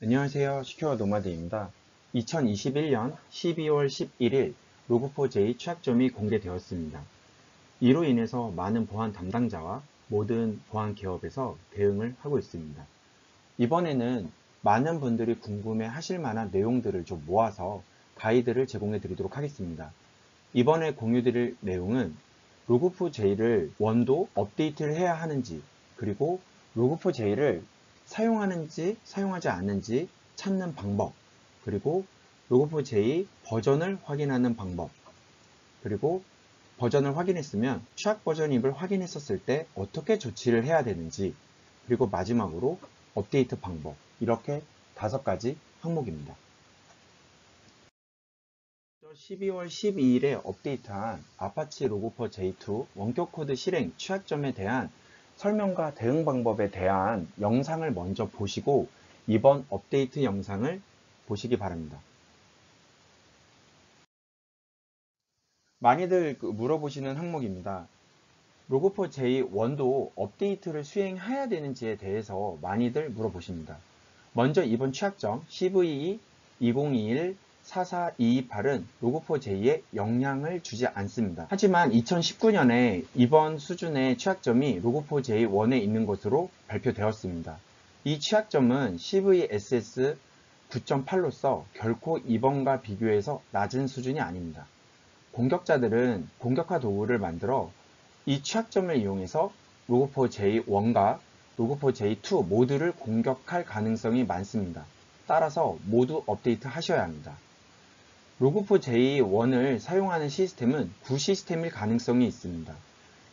안녕하세요. 시큐어 노마드입니다. 2021년 12월 11일 로그4j 취약점이 공개되었습니다. 이로 인해서 많은 보안 담당자와 모든 보안 기업에서 대응을 하고 있습니다. 이번에는 많은 분들이 궁금해 하실 만한 내용들을 좀 모아서 가이드를 제공해 드리도록 하겠습니다. 이번에 공유 드릴 내용은 로그4j를 원도 업데이트를 해야 하는지, 그리고 로그4j를 사용하는지 사용하지 않는지 찾는 방법, 그리고 로그4j 버전을 확인하는 방법, 그리고 버전을 확인했으면 취약 버전임을 확인했었을 때 어떻게 조치를 해야 되는지, 그리고 마지막으로 업데이트 방법, 이렇게 5가지 항목입니다. 12월 12일에 업데이트한 아파치 로그4j2 원격 코드 실행 취약점에 대한 설명과 대응 방법에 대한 영상을 먼저 보시고 이번 업데이트 영상을 보시기 바랍니다. 많이들 물어보시는 항목입니다. 로그4j 원도 업데이트를 수행해야 되는지에 대해서 많이들 물어보십니다. 먼저 이번 취약점 CVE 2021-44228은 로그4j에 영향을 주지 않습니다. 하지만 2019년에 이번 수준의 취약점이 로그4j1에 있는 것으로 발표되었습니다. 이 취약점은 CVSS 9.8로서 결코 이번과 비교해서 낮은 수준이 아닙니다. 공격자들은 공격화 도구를 만들어 이 취약점을 이용해서 로그4j1과 로그4j2 모두를 공격할 가능성이 많습니다. 따라서 모두 업데이트 하셔야 합니다. 로그4j1을 사용하는 시스템은 구시스템일 가능성이 있습니다.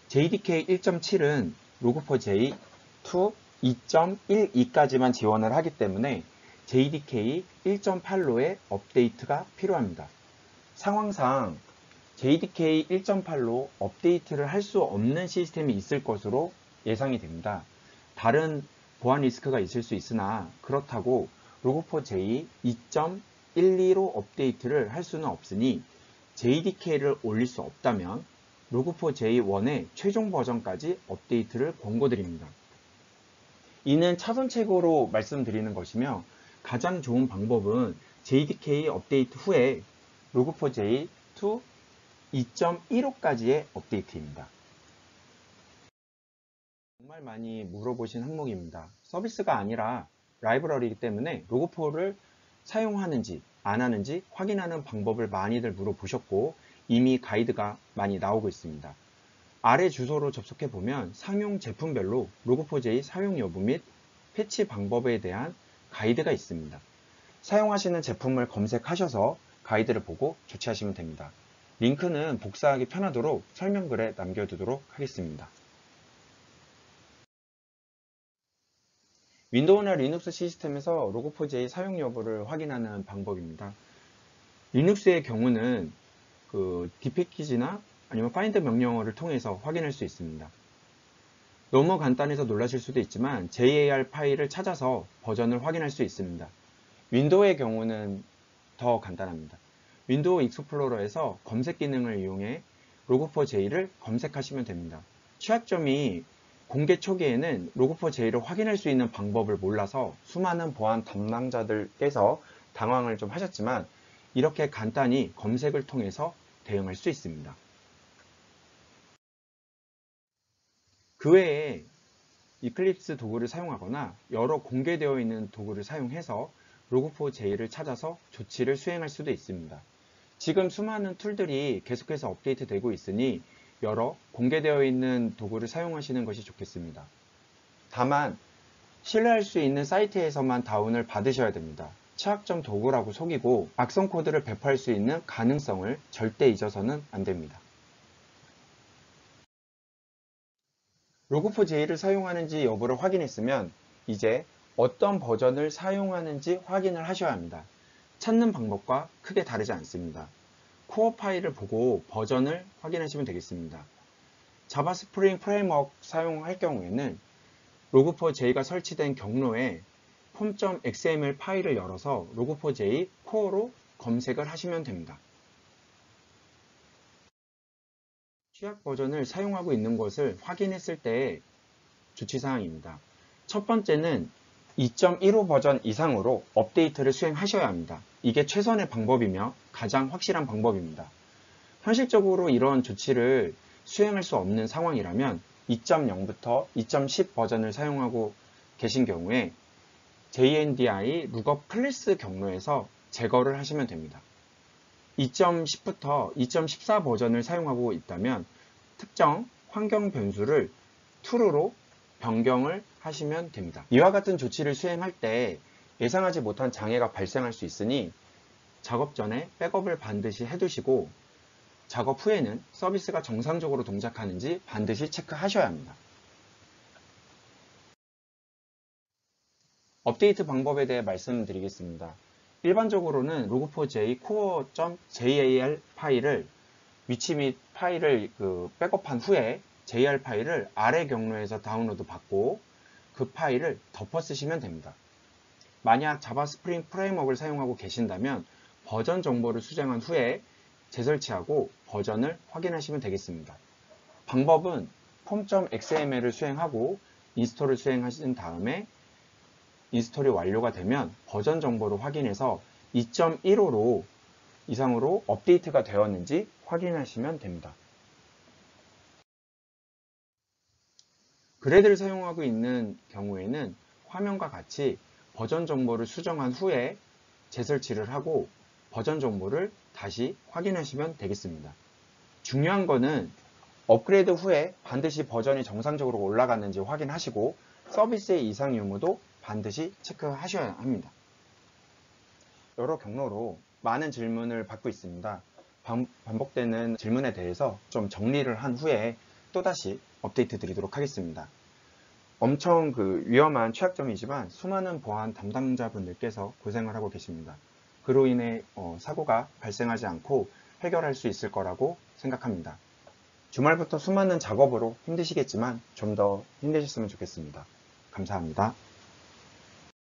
JDK 1.7은 로그4j2 2.12까지만 지원을 하기 때문에 JDK 1.8로의 업데이트가 필요합니다. 상황상 JDK 1.8로 업데이트를 할 수 없는 시스템이 있을 것으로 예상이 됩니다. 다른 보안 리스크가 있을 수 있으나 그렇다고 로그4j 2.12로 업데이트를 할 수는 없으니 JDK를 올릴 수 없다면 로그4j1의 최종 버전까지 업데이트를 권고드립니다. 이는 차선책으로 말씀드리는 것이며 가장 좋은 방법은 JDK 업데이트 후에 로그4j 2.15까지의 업데이트입니다. 정말 많이 물어보신 항목입니다. 서비스가 아니라 라이브러리이기 때문에 로그4를 사용하는지 안 하는지 확인하는 방법을 많이들 물어보셨고 이미 가이드가 많이 나오고 있습니다. 아래 주소로 접속해 보면 상용 제품별로 로그4j 사용 여부 및 패치 방법에 대한 가이드가 있습니다. 사용하시는 제품을 검색하셔서 가이드를 보고 조치하시면 됩니다. 링크는 복사하기 편하도록 설명글에 남겨두도록 하겠습니다. 윈도우나 리눅스 시스템에서 로그4j 사용 여부를 확인하는 방법입니다. 리눅스의 경우는 dpkey나 아니면 find 명령어를 통해서 확인할 수 있습니다. 너무 간단해서 놀라실 수도 있지만 jar 파일을 찾아서 버전을 확인할 수 있습니다. 윈도우의 경우는 더 간단합니다. 윈도우 익스플로러에서 검색 기능을 이용해 로그4j를 검색하시면 됩니다. 취약점이 공개 초기에는 로그4j를 확인할 수 있는 방법을 몰라서 수많은 보안 담당자들께서 당황을 좀 하셨지만 이렇게 간단히 검색을 통해서 대응할 수 있습니다. 그 외에 이클립스 도구를 사용하거나 여러 공개되어 있는 도구를 사용해서 로그4j를 찾아서 조치를 수행할 수도 있습니다. 지금 수많은 툴들이 계속해서 업데이트 되고 있으니 여러 공개되어 있는 도구를 사용하시는 것이 좋겠습니다. 다만 신뢰할 수 있는 사이트에서만 다운을 받으셔야 됩니다. 취약점 도구라고 속이고 악성 코드를 배포할 수 있는 가능성을 절대 잊어서는 안 됩니다. 로그4j를 사용하는지 여부를 확인했으면 이제 어떤 버전을 사용하는지 확인을 하셔야 합니다. 찾는 방법과 크게 다르지 않습니다. 코어 파일을 보고 버전을 확인하시면 되겠습니다. 자바 스프링 프레임워크 사용할 경우에는 로그4j가 설치된 경로에 pom.xml 파일을 열어서 로그4j 코어로 검색을 하시면 됩니다. 취약 버전을 사용하고 있는 것을 확인했을 때의 조치사항입니다. 첫 번째는 2.15 버전 이상으로 업데이트를 수행하셔야 합니다. 이게 최선의 방법이며 가장 확실한 방법입니다. 현실적으로 이런 조치를 수행할 수 없는 상황이라면 2.0부터 2.10 버전을 사용하고 계신 경우에 JNDI 룩업 클래스 경로에서 제거를 하시면 됩니다. 2.10부터 2.14 버전을 사용하고 있다면 특정 환경 변수를 true로 변경을 하시면 됩니다. 이와 같은 조치를 수행할 때 예상하지 못한 장애가 발생할 수 있으니 작업 전에 백업을 반드시 해두시고 작업 후에는 서비스가 정상적으로 동작하는지 반드시 체크하셔야 합니다. 업데이트 방법에 대해 말씀드리겠습니다. 일반적으로는 log4j core.jar 파일을 위치 및 파일을 백업한 후에 jar 파일을 아래 경로에서 다운로드 받고 그 파일을 덮어 쓰시면 됩니다. 만약 자바 스프링 프레임워크를 사용하고 계신다면 버전 정보를 수정한 후에 재설치하고 버전을 확인하시면 되겠습니다. 방법은 form.xml을 수행하고 인스톨을 수행하신 다음에 인스톨이 완료가 되면 버전 정보를 확인해서 2.15로 이상으로 업데이트가 되었는지 확인하시면 됩니다. 그래드를 사용하고 있는 경우에는 화면과 같이 버전 정보를 수정한 후에 재설치를 하고 버전 정보를 다시 확인하시면 되겠습니다. 중요한 거는 업그레이드 후에 반드시 버전이 정상적으로 올라갔는지 확인하시고 서비스의 이상 유무도 반드시 체크하셔야 합니다. 여러 경로로 많은 질문을 받고 있습니다. 반복되는 질문에 대해서 좀 정리를 한 후에 또다시 업데이트 드리도록 하겠습니다. 엄청 위험한 취약점이지만 수많은 보안 담당자분들께서 고생을 하고 계십니다. 그로 인해 사고가 발생하지 않고 해결할 수 있을 거라고 생각합니다. 주말부터 수많은 작업으로 힘드시겠지만 좀 더 힘내셨으면 좋겠습니다. 감사합니다.